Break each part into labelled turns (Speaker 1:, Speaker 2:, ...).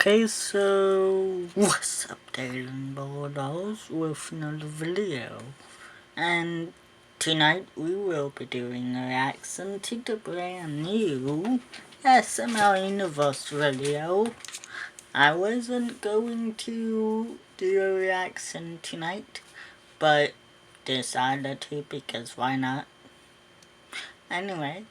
Speaker 1: Okay, so what's up there, Bulldogs, with another video. And tonight we will be doing a reaction to the brand new SML Universe video. I wasn't going to do a reaction tonight, but decided to because why not? Anyway,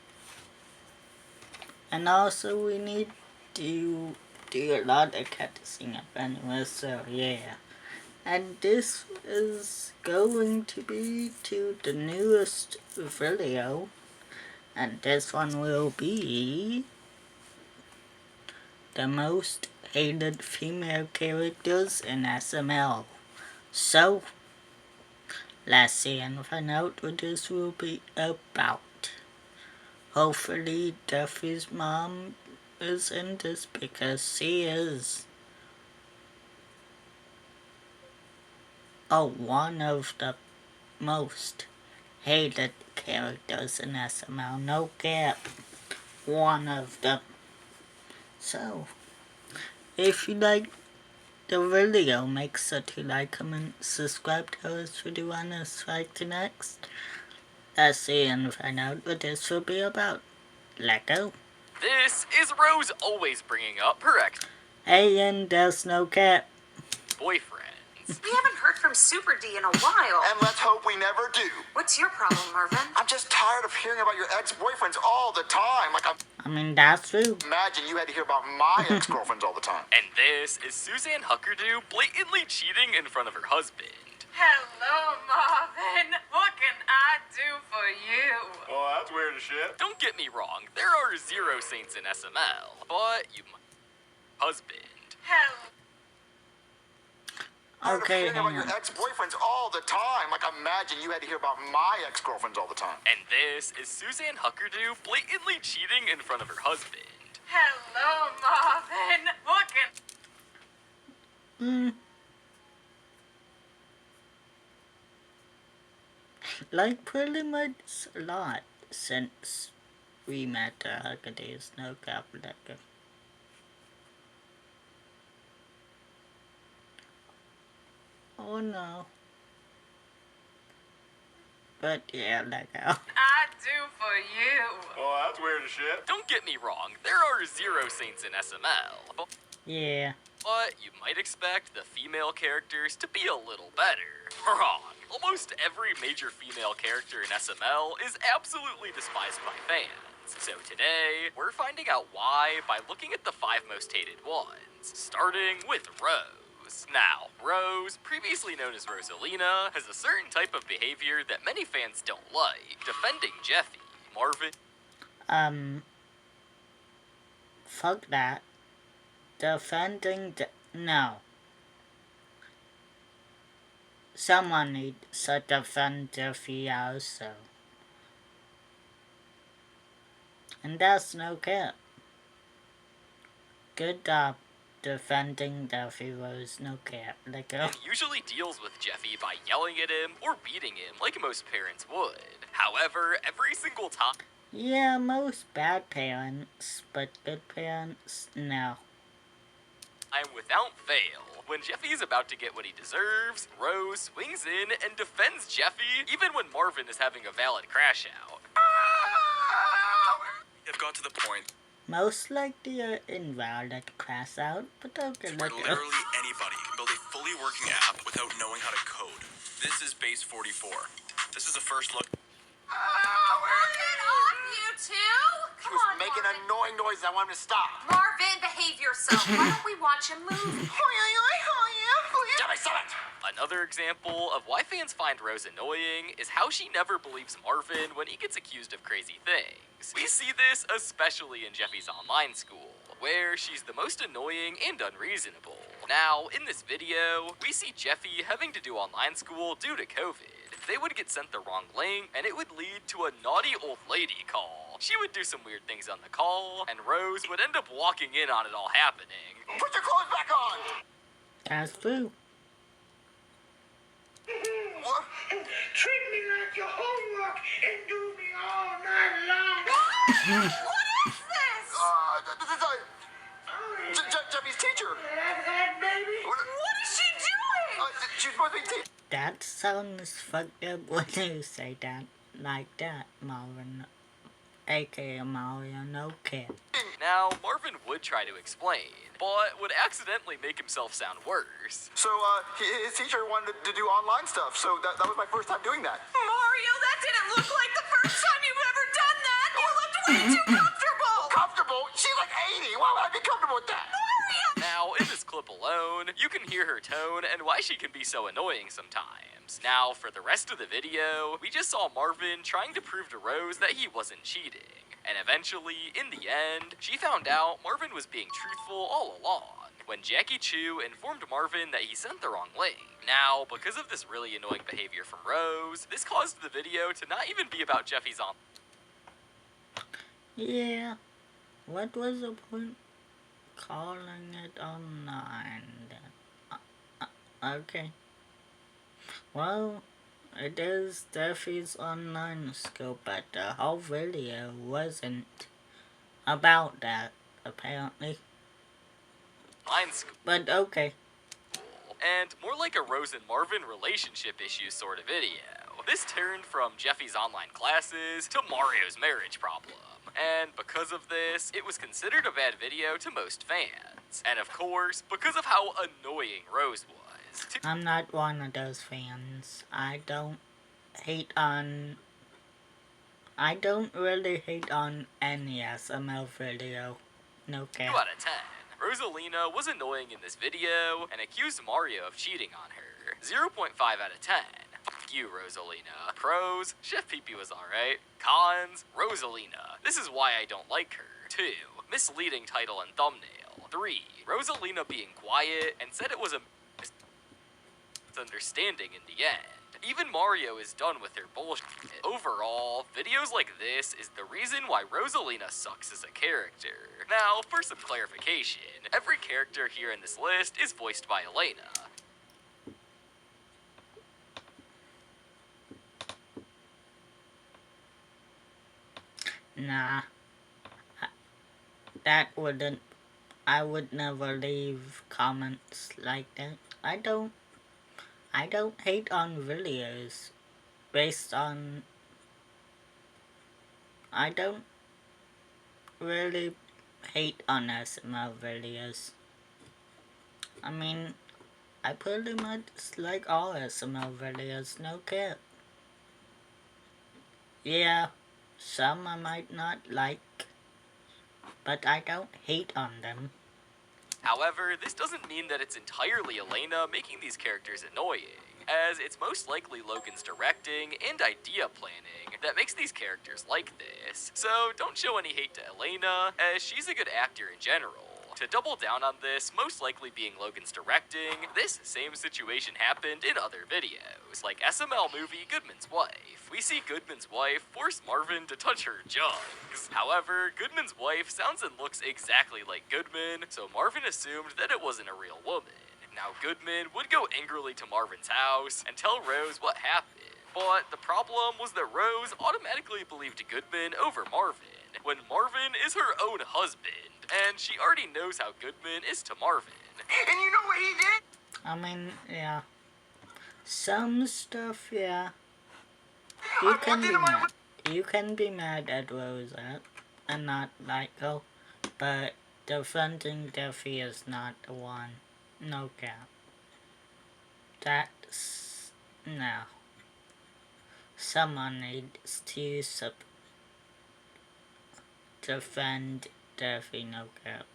Speaker 1: and also we need to do a lot of catching up anyway, so yeah. And this is going to be to the newest video, and this one will be the most hated female characters in SML. So, let's see and find out what this will be about. Hopefully Duffy's mom is in this because she is one of the most hated characters in SML, no cap, one of them. So, if you like the video, make sure to like, comment, subscribe to us if you want to strike to next. Let's see and find out what this will be about. Let go.
Speaker 2: This is Rose always bringing up her
Speaker 1: Hey, and there's no cap.
Speaker 2: Boyfriends.
Speaker 3: We haven't heard from Super D in a while.
Speaker 4: And let's hope we never do.
Speaker 3: What's your problem, Marvin?
Speaker 4: I'm just tired of hearing about your ex-boyfriends all the time.
Speaker 1: I mean, that's true.
Speaker 4: Imagine you had to hear about my ex-girlfriends all the time.
Speaker 2: And this is Suzanne Huckerdoo blatantly cheating in front of her husband.
Speaker 3: Hello, Marvin. What can I do for you?
Speaker 4: Oh, that's weird as shit.
Speaker 2: Don't get me wrong, there are zero saints in SML, but you might. Husband.
Speaker 3: Hello.
Speaker 1: Okay,
Speaker 4: hearing about your ex-boyfriends all the time. Imagine you had to hear about my ex-girlfriends all the time.
Speaker 2: And this is Suzanne Huckerdoo blatantly cheating in front of her husband.
Speaker 3: Hello, Marvin. What can...
Speaker 1: Like pretty much a lot since we met Huckerdoo's no cap letter. Oh no. But yeah, let go.
Speaker 3: I do for you?
Speaker 4: Oh, that's weird as shit.
Speaker 2: Don't get me wrong, there are zero saints in SML,
Speaker 1: Yeah.
Speaker 2: but you might expect the female characters to be a little better. Wrong. Almost every major female character in SML is absolutely despised by fans. So today, we're finding out why by looking at the 5 most hated ones, starting with Rose. Now, Rose, previously known as Rosalina, has a certain type of behavior that many fans don't like, defending Jeffy. Marvin?
Speaker 1: Fuck that. Defending no. Someone needs to defend Jeffy also. And that's no cap. Good job defending Jeffy Rose, no cap. Let go.
Speaker 2: And usually deals with Jeffy by yelling at him or beating him like most parents would. However, every single time...
Speaker 1: Yeah, most bad parents, but good parents, no.
Speaker 2: Without fail, when Jeffy is about to get what he deserves, Rose swings in and defends Jeffy, even when Marvin is having a valid crash out.
Speaker 5: I've got to the point
Speaker 1: Most likely are invalid crash out, but okay,
Speaker 5: where
Speaker 1: let go.
Speaker 5: literally anybody can build a fully working app without knowing how to code. This is base 44. This is a first look.
Speaker 3: Knock it off, you two!
Speaker 4: He was making an annoying noise and I want him to stop.
Speaker 3: Marvin, behave yourself. Why don't we watch a movie?
Speaker 4: Jimmy, stop it!
Speaker 2: Another example of why fans find Rose annoying is how she never believes Marvin when he gets accused of crazy things. We see this especially in Jeffy's online school, where she's the most annoying and unreasonable. Now, in this video, we see Jeffy having to do online school due to COVID. They would get sent the wrong link, and it would lead to a naughty old lady call. She would do some weird things on the call, and Rose would end up walking in on it all happening.
Speaker 4: Put your clothes back on!
Speaker 1: That's true.
Speaker 4: What?
Speaker 6: Treat me like your homework and do me all night long.
Speaker 3: What is this?
Speaker 4: This is Jeffy's teacher. She's supposed to be teaching.
Speaker 1: That sounds fucked up when you say that like that, Marvin. AKA Mario, no kid.
Speaker 2: Now, Marvin would try to explain, but would accidentally make himself sound worse.
Speaker 4: So, his teacher wanted to do online stuff, so that was my first time doing that.
Speaker 3: Mario, that didn't look like the first time you've ever done that. You looked way too comfortable.
Speaker 4: Comfortable? She's like 80. Why would I be comfortable with that?
Speaker 2: Now, in this clip alone, you can hear her tone and why she can be so annoying sometimes. Now, for the rest of the video, we just saw Marvin trying to prove to Rose that he wasn't cheating. And eventually, in the end, she found out Marvin was being truthful all along, when Jackie Chu informed Marvin that he sent the wrong link. Now, because of this really annoying behavior from Rose, this caused the video to not even be about Jeffy's on.
Speaker 1: Yeah, what was the point calling it online then? Okay. Well, it is Duffy's online school, but the whole video wasn't about that, apparently.
Speaker 2: Online school.
Speaker 1: But okay.
Speaker 2: And more like a Rose and Marvin relationship issue sort of video. This turned from Jeffy's online classes to Mario's marriage problem. And because of this, it was considered a bad video to most fans. And of course, because of how annoying Rose was.
Speaker 1: I'm not one of those fans. I don't really hate on any SML video. No
Speaker 2: 2
Speaker 1: cap.
Speaker 2: out of 10. Rosalina was annoying in this video and accused Mario of cheating on her. 0.5 out of 10. Fuck you, Rosalina. Pros, Chef Pee-Pee was alright. Cons, Rosalina. This is why I don't like her. 2. Misleading title and thumbnail. 3. Rosalina being quiet and said it was a misunderstanding in the end. Even Mario is done with their bullshit. Overall, videos like this is the reason why Rosalina sucks as a character. Now, for some clarification, every character here in this list is voiced by Elena.
Speaker 1: Nah. I would never leave comments like that. I don't hate on videos based on... I don't really hate on SML videos. I mean, I pretty much like all SML videos, no cap. Yeah, some I might not like, but I don't hate on them.
Speaker 2: However, this doesn't mean that it's entirely Elena making these characters annoying, as it's most likely Logan's directing and idea planning that makes these characters like this. So don't show any hate to Elena, as she's a good actor in general. To double down on this, most likely being Logan's directing, this same situation happened in other videos, like SML movie Goodman's Wife. We see Goodman's wife force Marvin to touch her jugs. However, Goodman's wife sounds and looks exactly like Goodman, so Marvin assumed that it wasn't a real woman. Now Goodman would go angrily to Marvin's house and tell Rose what happened. But the problem was that Rose automatically believed Goodman over Marvin, when Marvin is her own husband, and she already knows how Goodman is to Marvin.
Speaker 4: And you know what he did?
Speaker 1: I mean, yeah. Some stuff, yeah. You can be mad at Rosa and not like her, but defending Duffy is not the one. No cap. That's... no. Someone needs to defend Duffy, no cap.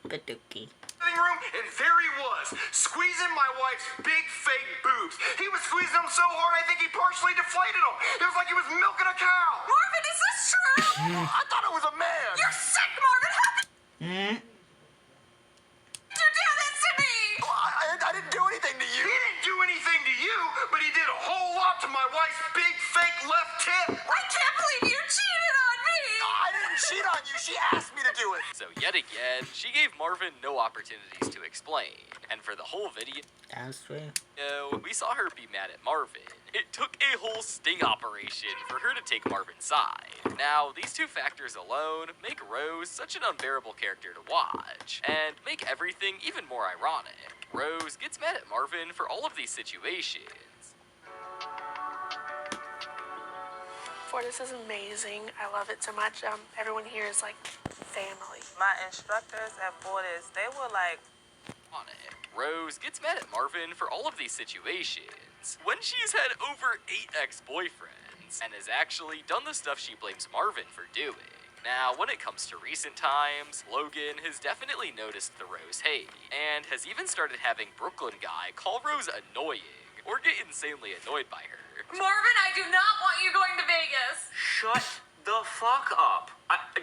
Speaker 1: Badookie.
Speaker 4: Living room, and there he was, squeezing my wife's big fake boobs. He was squeezing them so hard, I think he partially deflated them. It was like he was milking a cow.
Speaker 3: Marvin, is this true?
Speaker 4: I thought it was a man.
Speaker 3: You're sick, Marvin. How could you do this to me?
Speaker 4: I didn't do anything to you. He didn't do anything to you, but he did a whole lot to my wife's big fake left tip.
Speaker 3: I can't believe you cheated on me.
Speaker 4: I didn't cheat on you. She asked me to do it.
Speaker 2: So yet again, she gave Marvin no opportunities to explain, and for the whole video,
Speaker 1: That's true.
Speaker 2: we saw her be mad at Marvin. It took a whole sting operation for her to take Marvin's side. Now, these two factors alone make Rose such an unbearable character to watch, and make everything even more ironic. Rose gets mad at Marvin for all of these situations.
Speaker 7: This is amazing. I love it so much. Everyone here is like family.
Speaker 8: My instructors at Fortis, they were like,
Speaker 2: On it. Rose gets mad at Marvin for all of these situations, when she's had over 8 ex-boyfriends, and has actually done the stuff she blames Marvin for doing. Now, when it comes to recent times, Logan has definitely noticed the Rose hate, and has even started having Brooklyn Guy call Rose annoying, or get insanely annoyed by her.
Speaker 3: Marvin, I do not want you going to Vegas.
Speaker 4: Shut the fuck up.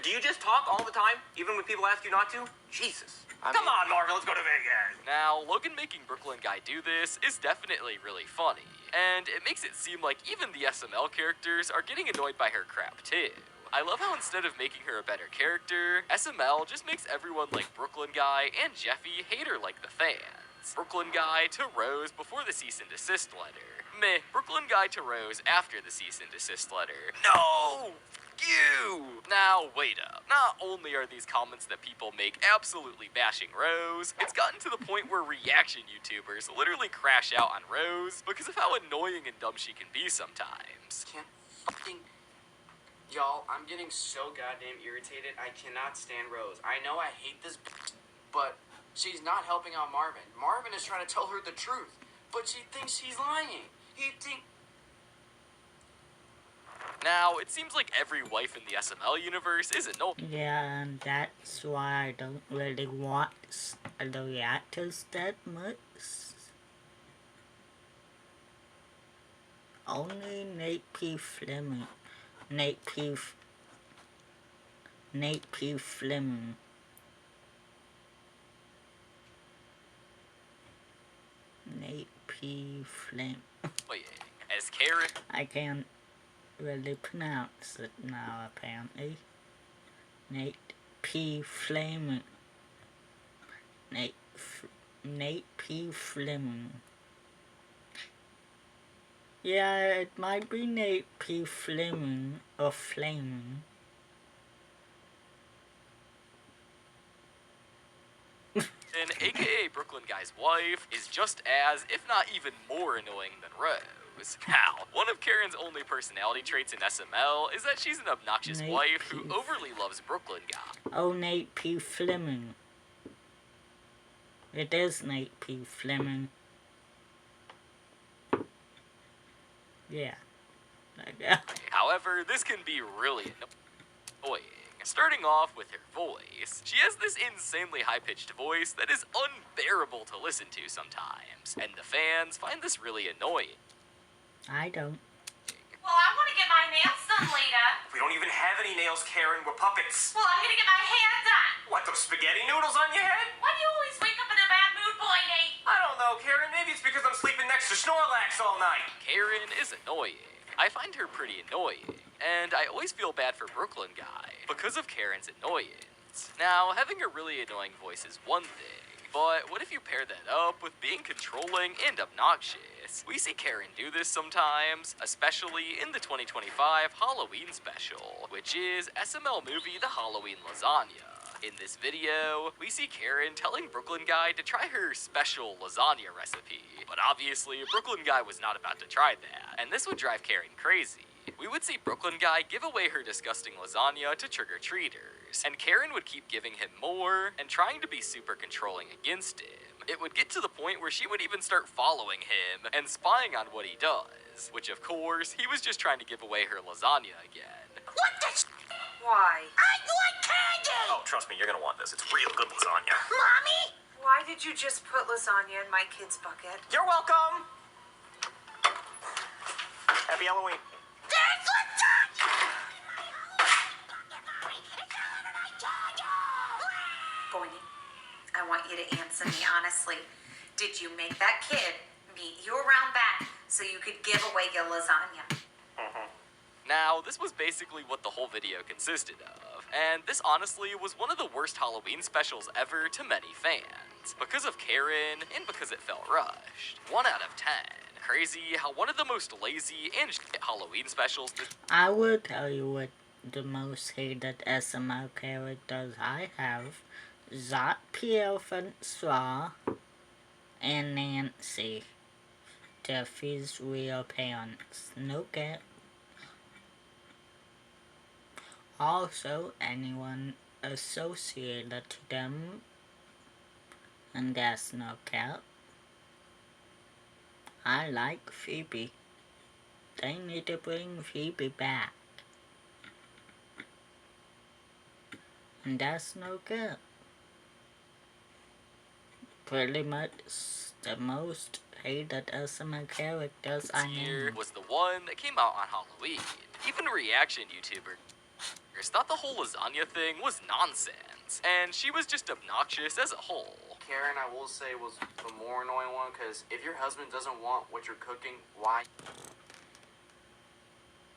Speaker 4: Do you just talk all the time, even when people ask you not to? Jesus. Come on, Marvin, let's go to Vegas.
Speaker 2: Now, Logan making Brooklyn Guy do this is definitely really funny, and it makes it seem like even the SML characters are getting annoyed by her crap too. I love how instead of making her a better character, SML just makes everyone like Brooklyn Guy and Jeffy hate her like the fans. Brooklyn Guy to Rose before the cease and desist letter. Meh, Brooklyn Guy to Rose after the cease and desist letter. No! You! Now, wait up. Not only are these comments that people make absolutely bashing Rose, it's gotten to the point where reaction YouTubers literally crash out on Rose because of how annoying and dumb she can be sometimes.
Speaker 9: Can't fucking... Y'all, I'm getting so goddamn irritated. I cannot stand Rose. I know I hate this bitch, but she's not helping out Marvin. Marvin is trying to tell her the truth, but she thinks he's lying.
Speaker 2: Now, it seems like every wife in the SML universe is annoying.
Speaker 1: Yeah, and that's why I don't really watch the reactors that much. Only Nate P. Fleming. Nate P. Fleming. Nate P. Fleming.
Speaker 2: As Karen...
Speaker 1: I can't really pronounce it now, apparently. Nate P. Fleming. Nate P. Fleming. Yeah, it might be Nate P. Fleming or Flaming.
Speaker 2: And aka Brooklyn Guy's wife is just as, if not even more annoying than Rose. Now, one of Karen's only personality traits in SML is that she's an obnoxious
Speaker 1: Nate
Speaker 2: wife
Speaker 1: P.
Speaker 2: who overly loves Brooklyn Guy.
Speaker 1: Oh, Nate P. Fleming. It is Nate P. Fleming. Yeah.
Speaker 2: However, this can be really annoying. Starting off with her voice, she has this insanely high-pitched voice that is unbearable to listen to sometimes, and the fans find this really annoying.
Speaker 1: I don't.
Speaker 3: Well, I want to get my nails done later.
Speaker 4: We don't even have any nails, Karen. We're puppets.
Speaker 3: Well, I'm going to get my hair done.
Speaker 4: What, those spaghetti noodles on your head?
Speaker 3: Why do you always wake up in a bad mood, boy, Nate?
Speaker 4: I don't know, Karen. Maybe it's because I'm sleeping next to Snorlax all night.
Speaker 2: Karen is annoying. I find her pretty annoying, and I always feel bad for Brooklyn Guy because of Karen's annoyance. Now, having a really annoying voice is one thing, but what if you pair that up with being controlling and obnoxious? We see Karen do this sometimes, especially in the 2025 Halloween special, which is SML movie The Halloween Lasagna. In this video, we see Karen telling Brooklyn Guy to try her special lasagna recipe, but obviously Brooklyn Guy was not about to try that, and this would drive Karen crazy. We would see Brooklyn Guy give away her disgusting lasagna to trick-or-treaters, and Karen would keep giving him more and trying to be super controlling against him. It would get to the point where she would even start following him and spying on what he does, which of course, he was just trying to give away her lasagna again.
Speaker 3: What the
Speaker 7: Why?
Speaker 3: I like candy!
Speaker 4: Oh, trust me, you're gonna want this. It's real good lasagna.
Speaker 3: Mommy?
Speaker 7: Why did you just put lasagna in my kid's bucket?
Speaker 4: You're welcome. Happy Halloween.
Speaker 3: There's lasagna!
Speaker 10: Boydie, I want you to answer me honestly. Did you make that kid meet you around back so you could give away your lasagna?
Speaker 2: Now, this was basically what the whole video consisted of. And this honestly was one of the worst Halloween specials ever to many fans, because of Karen and because it felt rushed. 1 out of 10. Crazy how one of the most lazy and shit Halloween specials
Speaker 1: I will tell you what the most hated SML characters I have. Zach, Pierre, Francois, and Nancy. Jeffy's real parents. No cap. Also, anyone associated to them, and that's no cap. I like Phoebe. They need to bring Phoebe back. And that's no cap. Pretty much the most hated SML characters I
Speaker 2: year
Speaker 1: know.
Speaker 2: was the one that came out on Halloween. Even reaction YouTubers thought the whole lasagna thing was nonsense, and she was just obnoxious as a whole.
Speaker 9: Karen, I will say, was the more annoying one, because if your husband doesn't want what you're cooking, why?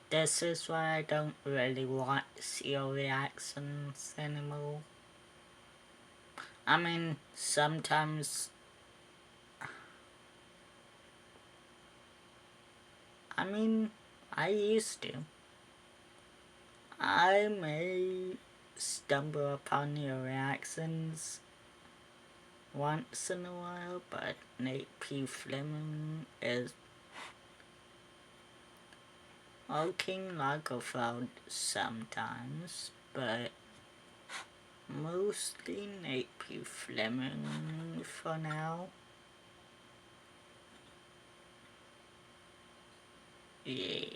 Speaker 1: This is why I don't really watch your reactions anymore. I mean, sometimes... I used to. I may stumble upon your reactions once in a while, but Nate P. Fleming is looking like a fraud sometimes, but mostly Nate P. Fleming for now. Yeah.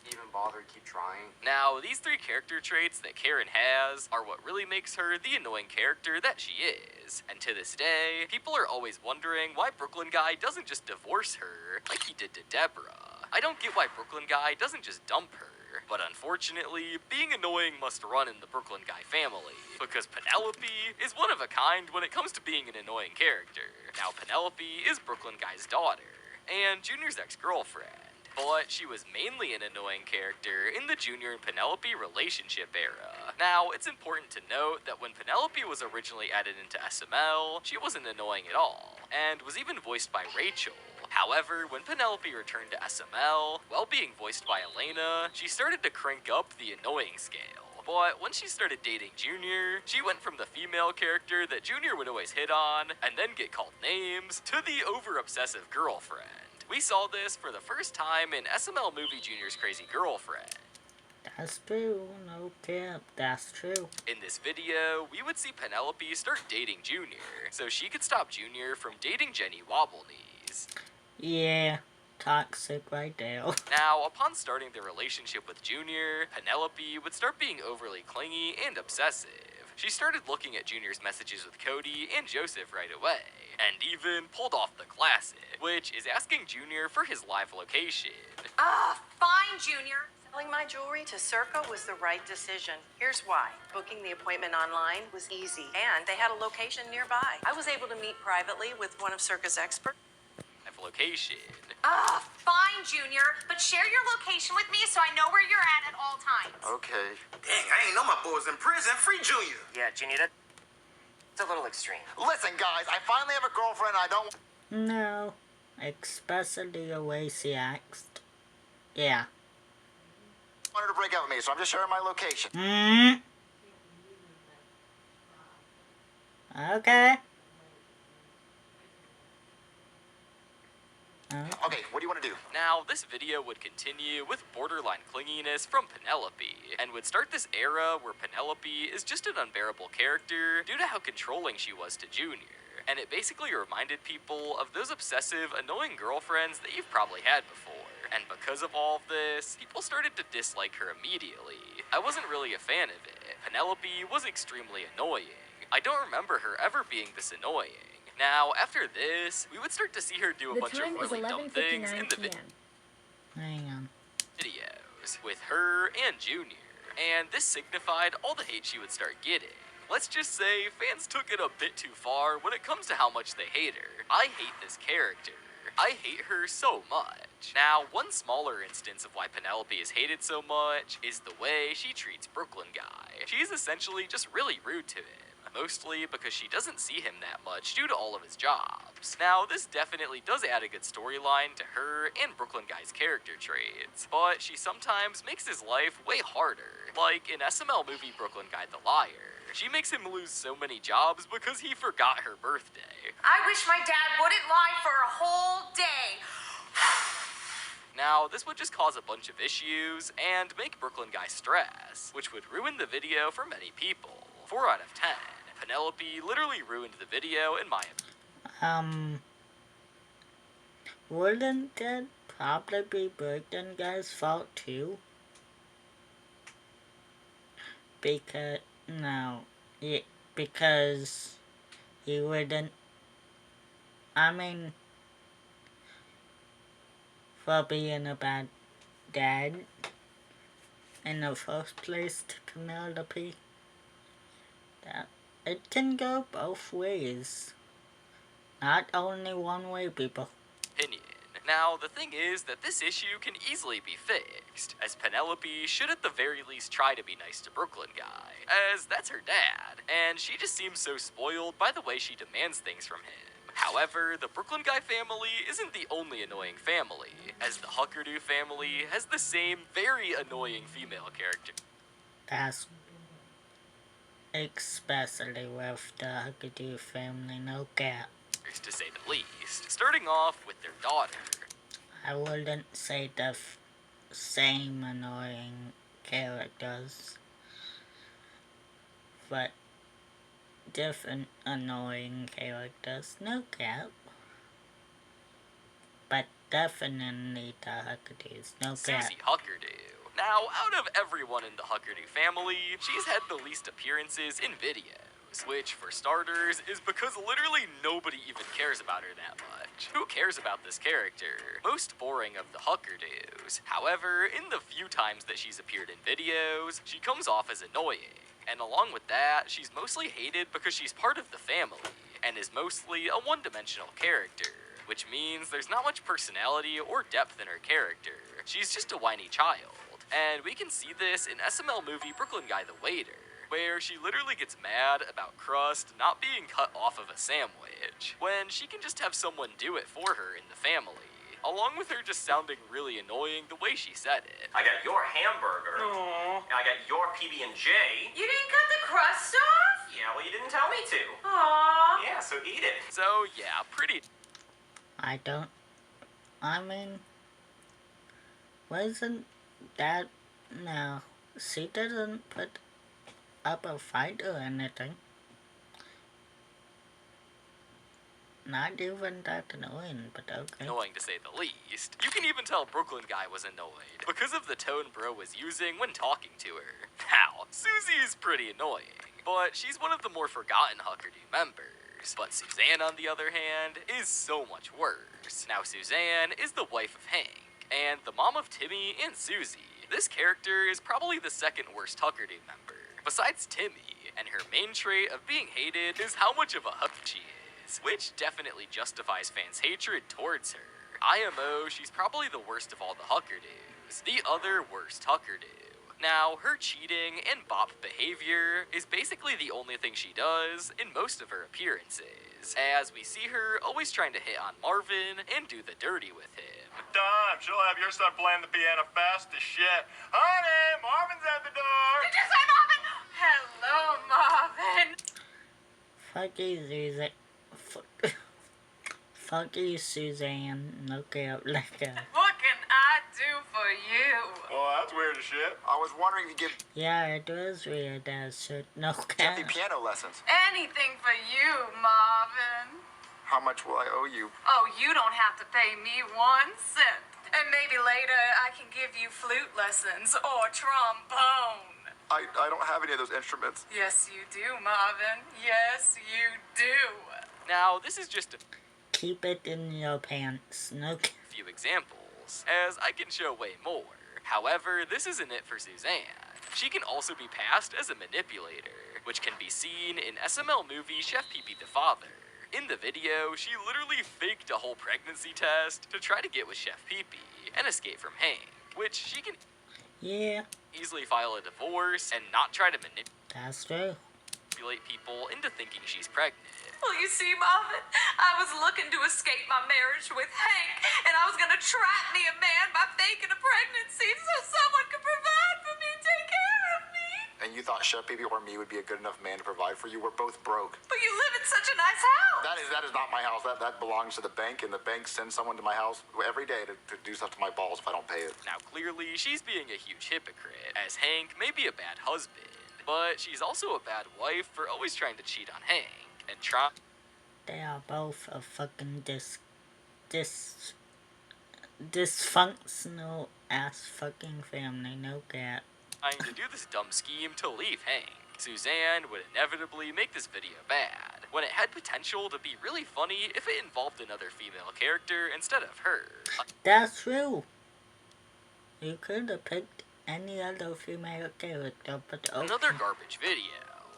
Speaker 9: Even bother keep trying?
Speaker 2: Now, these 3 character traits that Karen has are what really makes her the annoying character that she is. And to this day, people are always wondering why Brooklyn Guy doesn't just divorce her like he did to Deborah. I don't get why Brooklyn Guy doesn't just dump her. But unfortunately, being annoying must run in the Brooklyn Guy family, because Penelope is one of a kind when it comes to being an annoying character. Now, Penelope is Brooklyn Guy's daughter, and Junior's ex-girlfriend. But she was mainly an annoying character in the Junior and Penelope relationship era. Now, it's important to note that when Penelope was originally added into SML, she wasn't annoying at all, and was even voiced by Rachel. However, when Penelope returned to SML, while being voiced by Elena, she started to crank up the annoying scale. But when she started dating Junior, she went from the female character that Junior would always hit on, and then get called names, to the over-obsessive girlfriend. We saw this for the first time in SML movie Junior's Crazy Girlfriend.
Speaker 1: That's true, no cap, that's true.
Speaker 2: In this video, we would see Penelope start dating Junior, so she could stop Junior from dating Jenny Wobblebees.
Speaker 1: Yeah, toxic right there.
Speaker 2: Now, upon starting their relationship with Junior, Penelope would start being overly clingy and obsessive. She started looking at Junior's messages with Cody and Joseph right away, and even pulled off the classic, which is asking Junior for his live location.
Speaker 10: Fine, Junior.
Speaker 3: Selling my jewelry to Circa was the right decision. Here's why. Booking the appointment online was easy, and they had a location nearby. I was able to meet privately with one of Circa's experts.
Speaker 2: Live location.
Speaker 10: Fine, Junior, but share your location with me so I know where you're at all times.
Speaker 4: Okay. Dang, I ain't know my boy was in prison. Free Junior.
Speaker 9: Yeah, Junior, that's a little extreme.
Speaker 4: Listen, guys, I finally have a girlfriend. I don't
Speaker 1: No, especially the way she asked. Yeah.
Speaker 4: want her to break up with me, so I'm just sharing my location.
Speaker 1: Okay.
Speaker 4: Okay, what do you want to do?
Speaker 2: Now, this video would continue with borderline clinginess from Penelope, and would start this era where Penelope is just an unbearable character due to how controlling she was to Junior. And it basically reminded people of those obsessive, annoying girlfriends that you've probably had before. And because of all of this, people started to dislike her immediately. I wasn't really a fan of it. Penelope was extremely annoying. I don't remember her ever being this annoying. Now, after this, we would start to see her do a bunch of really dumb things in the
Speaker 1: Hang on.
Speaker 2: videos with her and Junior. And this signified all the hate she would start getting. Let's just say fans took it a bit too far when it comes to how much they hate her. I hate this character. I hate her so much. Now, one smaller instance of why Penelope is hated so much is the way she treats Brooklyn Guy. She's essentially just really rude to him. Mostly because she doesn't see him that much due to all of his jobs. Now, this definitely does add a good storyline to her and Brooklyn Guy's character traits, but she sometimes makes his life way harder. Like in SML movie Brooklyn Guy the Liar. She makes him lose so many jobs because he forgot her birthday.
Speaker 10: I wish my dad wouldn't lie for a whole day.
Speaker 2: Now, this would just cause a bunch of issues and make Brooklyn Guy stress, which would ruin the video for many people. 4 out of 10. Penelope literally ruined the video in my opinion.
Speaker 1: Wouldn't that probably be Brooklyn Guy's fault too? Because, no, because he wouldn't, I mean, for being a bad dad in the first place to Penelope. That it can go both ways. Not only one way, people.
Speaker 2: Opinion. Now, the thing is that this issue can easily be fixed, as Penelope should at the very least try to be nice to Brooklyn Guy, as that's her dad, and she just seems so spoiled by the way she demands things from him. However, the Brooklyn Guy family isn't the only annoying family, as the Huckerdoo family has the same very annoying female character.
Speaker 1: That's especially with the Huckerdoo family, no cap.
Speaker 2: To say the least, starting off with their daughter.
Speaker 1: I wouldn't say the same annoying characters, but different annoying characters, no cap. But definitely the Huckardoos, no cap.
Speaker 2: Susie Huckerdoo. Now, out of everyone in the Huckerdoo family, she's had the least appearances in videos. Which, for starters, is because literally nobody even cares about her that much. Who cares about this character? Most boring of the Huckerdoos. However, in the few times that she's appeared in videos, she comes off as annoying. And along with that, she's mostly hated because she's part of the family, and is mostly a one-dimensional character. Which means there's not much personality or depth in her character. She's just a whiny child. And we can see this in SML movie Brooklyn Guy the Waiter, where she literally gets mad about crust not being cut off of a sandwich, when she can just have someone do it for her in the family, along with her just sounding really annoying the way she said it.
Speaker 11: I got your hamburger.
Speaker 10: Aww.
Speaker 11: I got your PB&J.
Speaker 10: You didn't cut the crust off?
Speaker 11: Yeah, well, you didn't tell me to.
Speaker 10: Aww.
Speaker 11: Yeah, so eat it.
Speaker 2: So, yeah, pretty...
Speaker 1: I mean, wasn't that, no, she doesn't put up a fight or anything. Not even that annoying, but okay.
Speaker 2: Annoying to say the least. You can even tell Brooklyn Guy was annoyed because of the tone Bro was using when talking to her. Now, Susie is pretty annoying, but she's one of the more forgotten Huckerdoo members. But Suzanne, on the other hand, is so much worse. Now, Suzanne is the wife of Hank, and the mom of Timmy and Susie. This character is probably the second worst Huckerdoo member, besides Timmy, and her main trait of being hated is how much of a huck she is, which definitely justifies fans' hatred towards her. IMO, she's probably the worst of all the Huckerdoos, the other worst Huckerdoo. Now, her cheating and bop behavior is basically the only thing she does in most of her appearances, as we see her always trying to hit on Marvin and do the dirty with him.
Speaker 4: Time, she'll have your son playing the piano fast as shit. Honey, Marvin's at the door.
Speaker 10: Did you say Marvin? Hello, Marvin.
Speaker 1: Fuck you, Suzanne. Fuck you, Suzanne. No cap, like that.
Speaker 10: What can I do for you?
Speaker 4: Oh, that's weird as shit. I was wondering if you give
Speaker 1: Yeah, it was weird as shit. No cap.
Speaker 4: Jeffy piano lessons.
Speaker 10: Anything for you, Marvin.
Speaker 4: How much will I owe you?
Speaker 10: Oh, you don't have to pay me 1 cent. And maybe later I can give you flute lessons or trombone.
Speaker 4: I don't have any of those instruments.
Speaker 10: Yes, you do, Marvin. Yes, you do.
Speaker 2: Now, this is just a
Speaker 1: Keep it in your pants. No cap.
Speaker 2: few examples, as I can show way more. However, this isn't it for Suzanne. She can also be passed as a manipulator, which can be seen in SML movie Chef Pee Pee the Father, In the video, she literally faked a whole pregnancy test to try to get with Chef Pee Pee and escape from Hank, which she can easily file a divorce and not try to
Speaker 1: That's true.
Speaker 2: manipulate people into thinking she's pregnant.
Speaker 10: Well, you see, Marvin, I was looking to escape my marriage with Hank, and I was gonna trap me a man by faking a pregnancy so someone could provide for me and take care of me.
Speaker 4: And you thought Chef Pee Pee or me would be a good enough man to provide for you? We're both broke.
Speaker 10: But you live in such a nice house.
Speaker 4: That is not my house. That belongs to the bank, and the bank sends someone to my house every day to do stuff to my balls if I don't pay it.
Speaker 2: Now, clearly, she's being a huge hypocrite, as Hank may be a bad husband, but she's also a bad wife for always trying to cheat on Hank and
Speaker 1: They are both a fucking dysfunctional ass fucking family, no cap.
Speaker 2: trying to do this dumb scheme to leave Hank. Suzanne would inevitably make this video bad, when it had potential to be really funny if it involved another female character instead of her.
Speaker 1: That's true. You could have picked any other female character, but okay.
Speaker 2: Another garbage video.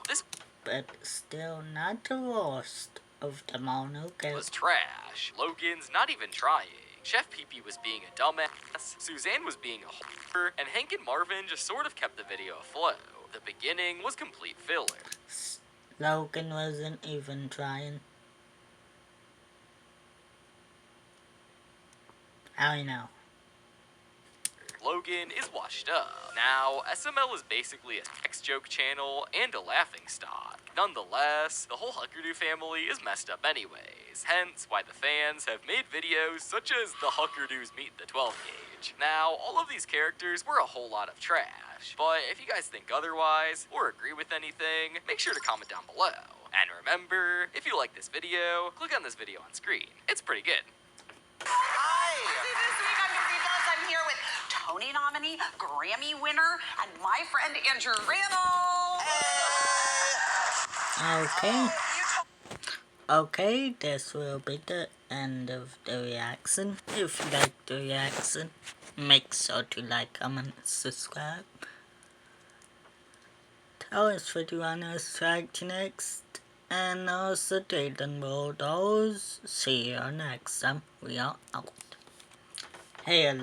Speaker 2: This
Speaker 1: But still not the worst of them all, no cap.
Speaker 2: was trash. Logan's not even trying. Chef Pee Pee was being a dumbass, Suzanne was being a whore, and Hank and Marvin just sort of kept the video afloat. The beginning was complete filler.
Speaker 1: Logan wasn't even trying. I know.
Speaker 2: Logan is washed up. Now, SML is basically a sex joke channel and a laughing stock. Nonetheless, the whole Huckerdoo family is messed up anyways, hence why the fans have made videos such as the Huckerdoos meet the 12 gauge. Now, all of these characters were a whole lot of trash, but if you guys think otherwise, or agree with anything, make sure to comment down below. And remember, if you like this video, click on this video on screen. It's pretty good.
Speaker 10: Hi! This week on Busy Buzz, I'm here with Tony nominee, Grammy winner, and my friend Andrew Randall.
Speaker 1: Okay. Okay, this will be the end of the reaction. If you like the reaction, make sure to like, comment, subscribe. Tell us what you want us to react to next. And also Dayton Bulldogs. See you next time. We are out. Hey,